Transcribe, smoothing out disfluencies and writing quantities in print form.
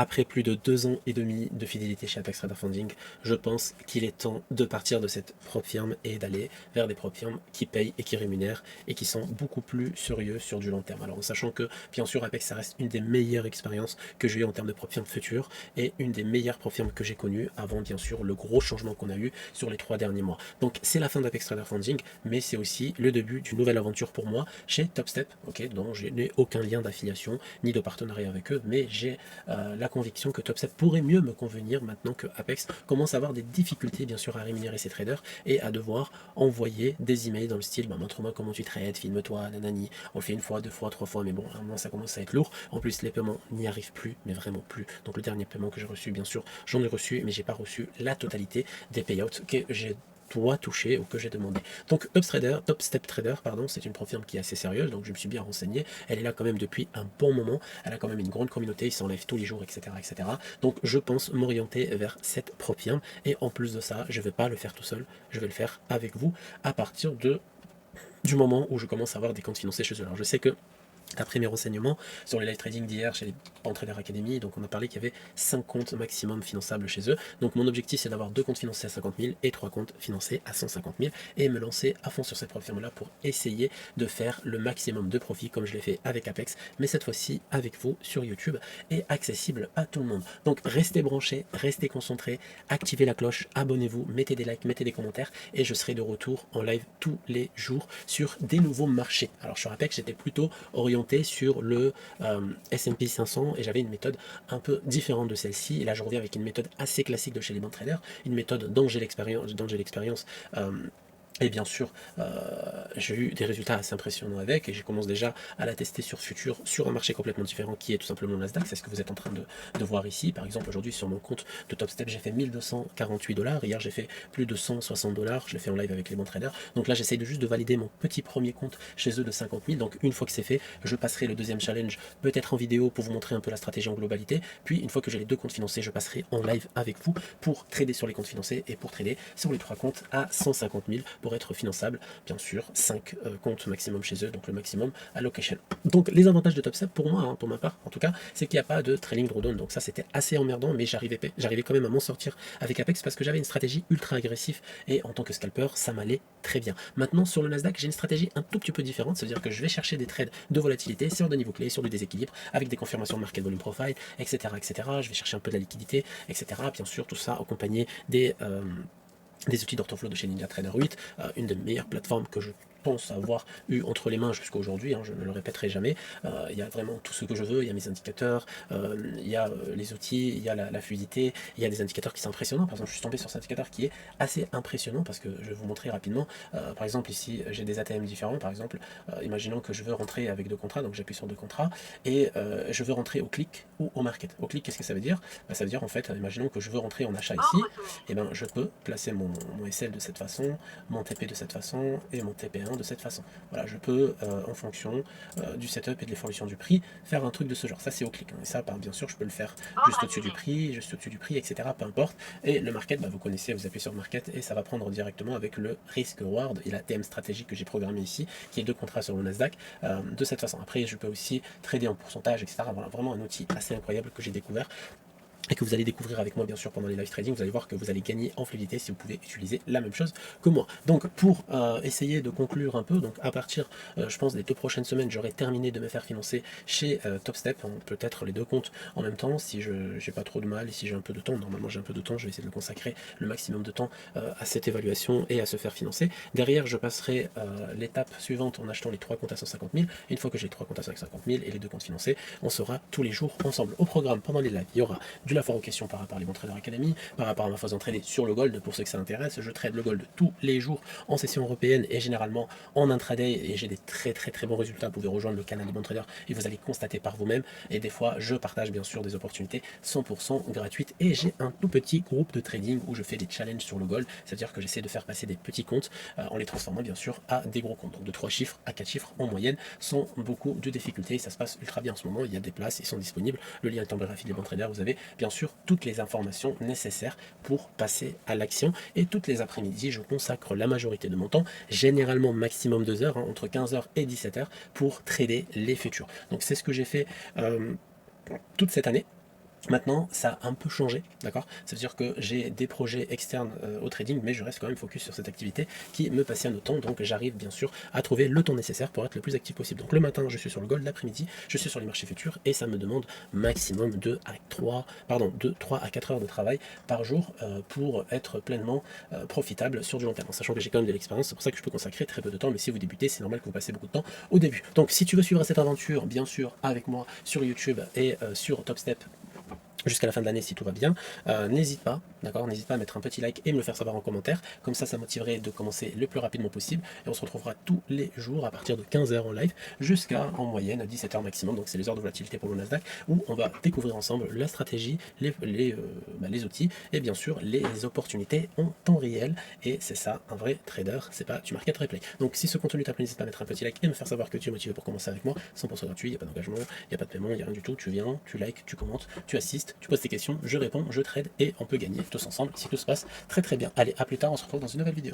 Après plus de 2 ans et demi de fidélité chez Apex Trader Funding, je pense qu'il est temps de partir de cette propre firme et d'aller vers des propres firmes qui payent et qui rémunèrent et qui sont beaucoup plus sérieux sur du long terme. Alors en sachant que bien sûr Apex ça reste une des meilleures expériences que j'ai eu en termes de propre firme future et une des meilleures propres firmes que j'ai connues avant bien sûr le gros changement qu'on a eu sur les 3 derniers mois. Donc c'est la fin d'Apex Trader Funding, mais c'est aussi le début d'une nouvelle aventure pour moi chez TopStep, ok, dont je n'ai aucun lien d'affiliation ni de partenariat avec eux, mais j'ai la conviction que TopStep pourrait mieux me convenir maintenant que Apex commence à avoir des difficultés bien sûr à rémunérer ses traders et à devoir envoyer des emails dans le style montre-moi comment tu trades, filme-toi, nanani, on le fait une fois, deux fois, trois fois, mais bon, à un moment ça commence à être lourd. En plus les paiements n'y arrivent plus, mais vraiment plus. Donc le dernier paiement que j'ai reçu, bien sûr, j'en ai reçu, mais j'ai pas reçu la totalité des payouts que j'ai dois toucher ou que j'ai demandé. Donc Top Step Trader, pardon, c'est une firme qui est assez sérieuse, donc je me suis bien renseigné. Elle est là quand même depuis un bon moment. Elle a quand même une grande communauté, ils s'enlèvent tous les jours, etc., etc. Donc je pense m'orienter vers cette firme. Et en plus de ça, je ne vais pas le faire tout seul, je vais le faire avec vous à partir du moment où je commence à avoir des comptes financiers chez eux. Alors je sais que d'après mes renseignements sur les live trading d'hier chez les Trader Academy, donc on a parlé qu'il y avait 5 comptes maximum finançables chez eux. Donc mon objectif c'est d'avoir 2 comptes financés à 50 000 et 3 comptes financés à 150 000 et me lancer à fond sur cette firme là pour essayer de faire le maximum de profit comme je l'ai fait avec Apex, mais cette fois-ci avec vous sur YouTube et accessible à tout le monde. Donc restez branchés, restez concentrés, activez la cloche, abonnez-vous, mettez des likes, mettez des commentaires et je serai de retour en live tous les jours sur des nouveaux marchés. Alors sur Apex j'étais plutôt orienté sur le S&P 500 et j'avais une méthode un peu différente de celle-ci. Et là, je reviens avec une méthode assez classique de chez les banques traders, une méthode dont j'ai l'expérience. Et bien sûr, j'ai eu des résultats assez impressionnants avec, et je commence déjà à la tester sur Futur, sur un marché complètement différent qui est tout simplement le Nasdaq. C'est ce que vous êtes en train de voir ici. Par exemple, aujourd'hui, sur mon compte de TopStep, j'ai fait 1248 $. Hier, j'ai fait plus de 160 $. Je l'ai fait en live avec les bons traders. Donc là, j'essaye juste de valider mon petit premier compte chez eux de 50 000. Donc une fois que c'est fait, je passerai le deuxième challenge, peut-être en vidéo pour vous montrer un peu la stratégie en globalité. Puis, une fois que j'ai les 2 comptes financés, je passerai en live avec vous pour trader sur les comptes financés et pour trader sur les 3 comptes à 150 000 pour être finançable, bien sûr, 5 comptes maximum chez eux, donc le maximum allocation. Donc les avantages de TopStep pour moi, pour ma part en tout cas, c'est qu'il n'y a pas de trailing drawdown, donc ça c'était assez emmerdant, mais j'arrivais quand même à m'en sortir avec Apex parce que j'avais une stratégie ultra agressive et en tant que scalper, ça m'allait très bien. Maintenant sur le Nasdaq, j'ai une stratégie un tout petit peu différente, c'est-à-dire que je vais chercher des trades de volatilité sur des niveaux clés, sur du déséquilibre, avec des confirmations de market volume profile, etc., etc. Je vais chercher un peu de la liquidité, etc. Bien sûr, tout ça accompagné des outils d'orthoflow de chez Ninja Trader 8, une des meilleures plateformes que je pense avoir eu entre les mains jusqu'à aujourd'hui, je ne le répéterai jamais. Il y a vraiment tout ce que je veux, il y a mes indicateurs, il y a les outils, il y a la fluidité, il y a des indicateurs qui sont impressionnants. Par exemple, je suis tombé sur cet indicateur qui est assez impressionnant parce que je vais vous montrer rapidement. Par exemple, ici, j'ai des ATM différents. Par exemple, imaginons que je veux rentrer avec 2 contrats, donc j'appuie sur 2 contrats et je veux rentrer au clic ou au market. Au clic, qu'est-ce que ça veut dire? Ça veut dire en fait, imaginons que je veux rentrer en achat ici, et ben je peux placer mon SL de cette façon, mon TP de cette façon et mon TP1 de cette façon. Voilà, je peux, en fonction du setup et de l'évolution du prix, faire un truc de ce genre. Ça, c'est au clic. Et ça, bien sûr, je peux le faire juste au-dessus du prix, etc. Peu importe. Et le market, vous connaissez, vous appuyez sur market et ça va prendre directement avec le risk reward et la TM stratégique que j'ai programmé ici, qui est 2 contrats sur le Nasdaq, de cette façon. Après, je peux aussi trader en pourcentage, etc. Voilà, vraiment un outil assez incroyable que j'ai découvert et que vous allez découvrir avec moi bien sûr pendant les live trading. Vous allez voir que vous allez gagner en fluidité si vous pouvez utiliser la même chose que moi. Donc pour essayer de conclure un peu, donc à partir je pense des 2 prochaines semaines, j'aurai terminé de me faire financer chez TopStep, peut-être les 2 comptes en même temps si je n'ai pas trop de mal et si j'ai un peu de temps. Normalement j'ai un peu de temps, je vais essayer de consacrer le maximum de temps à cette évaluation et à se faire financer. Derrière je passerai l'étape suivante en achetant les 3 comptes à 150 000. Une fois que j'ai les 3 comptes à 150 000 et les 2 comptes financés, on sera tous les jours ensemble. Au programme pendant les lives, il y aura du la foire aux questions par rapport à les bons Trader Academy, par rapport à ma façon de trader sur le gold, pour ceux que ça intéresse. Je trade le gold tous les jours en session européenne et généralement en intraday et j'ai des très très très bons résultats. Vous pouvez rejoindre le canal des bons traders et vous allez constater par vous-même. Et des fois, je partage bien sûr des opportunités 100% gratuites et j'ai un tout petit groupe de trading où je fais des challenges sur le gold, c'est-à-dire que j'essaie de faire passer des petits comptes en les transformant bien sûr à des gros comptes, donc de 3 chiffres à 4 chiffres en moyenne, sans beaucoup de difficultés. Et ça se passe ultra bien en ce moment. Il y a des places, ils sont disponibles. Le lien est en biographie des bons traders. Vous avez bien sûr toutes les informations nécessaires pour passer à l'action. Et toutes les après-midi, je consacre la majorité de mon temps, généralement maximum 2 heures, entre 15 heures et 17 heures, pour trader les futurs. Donc c'est ce que j'ai fait toute cette année. Maintenant, ça a un peu changé, d'accord? Ça veut dire que j'ai des projets externes au trading, mais je reste quand même focus sur cette activité qui me passionne autant, donc j'arrive bien sûr à trouver le temps nécessaire pour être le plus actif possible. Donc le matin, je suis sur le gold, l'après-midi, je suis sur les marchés futurs, et ça me demande maximum 3 à 4 heures de travail par jour pour être pleinement profitable sur du long terme, en sachant que j'ai quand même de l'expérience, c'est pour ça que je peux consacrer très peu de temps, mais si vous débutez, c'est normal que vous passez beaucoup de temps au début. Donc si tu veux suivre cette aventure, bien sûr, avec moi sur YouTube et sur TopStep, jusqu'à la fin de l'année si tout va bien, n'hésite pas, d'accord, n'hésite pas à mettre un petit like et me le faire savoir en commentaire, comme ça motiverait de commencer le plus rapidement possible, et on se retrouvera tous les jours à partir de 15 h en live, jusqu'à en moyenne 17 h maximum, donc c'est les heures de volatilité pour le Nasdaq, où on va découvrir ensemble la stratégie, les outils, et bien sûr les opportunités en temps réel, et c'est ça, un vrai trader, c'est pas tu market replay. Donc si ce contenu t'a plu, n'hésite pas à mettre un petit like et me faire savoir que tu es motivé pour commencer avec moi, 100% gratuit, il n'y a pas d'engagement, il n'y a pas de paiement, il n'y a rien du tout, tu viens, tu likes, tu commentes, tu assistes, tu poses tes questions, je réponds, je trade et on peut gagner tous ensemble si tout se passe très très bien. Allez, à plus tard, on se retrouve dans une nouvelle vidéo.